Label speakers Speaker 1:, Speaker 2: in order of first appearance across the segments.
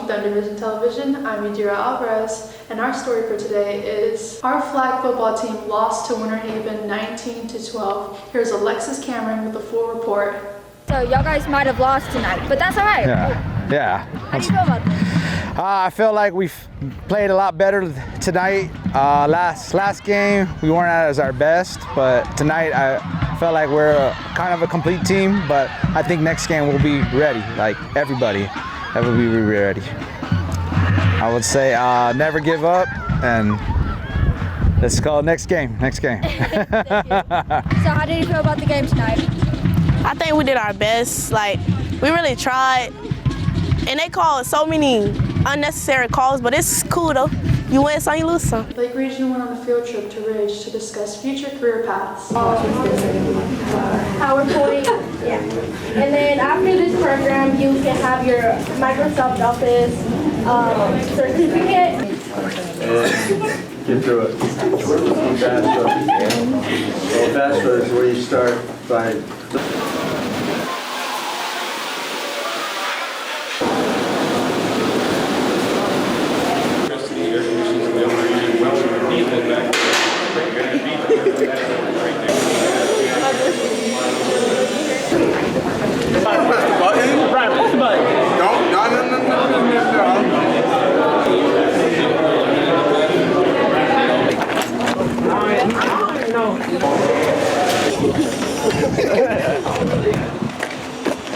Speaker 1: watching Thunder Vision Television. I'm Yadira Alvarez, and our story for today is our flag football team lost to Winter Haven 19-12. Here's Alexis Cameron with the full report.
Speaker 2: So y'all guys might have lost tonight, but that's all right.
Speaker 3: Yeah.
Speaker 2: How do you feel about this?
Speaker 3: I feel like we've played a lot better tonight. Last game we weren't at our best, but tonight I felt like we're kind of a complete team. But I think next game we'll be ready, like everybody will be ready. I would say never give up, and let's go next game.
Speaker 2: Thank you. So how did you feel about the game tonight?
Speaker 4: I think we did our best. Like, we really tried. And they called so many unnecessary calls, but it's cool though. You win some, you lose some.
Speaker 1: Lake Region went on a field trip to Ridge to discuss future career paths.
Speaker 5: PowerPoint. Yeah. And then after this program, you can have your Microsoft Office certificate.
Speaker 6: And get through it. Fast food is where you start by.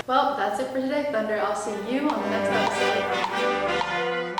Speaker 1: Well, that's it for today, Thunder. I'll see you on the next episode.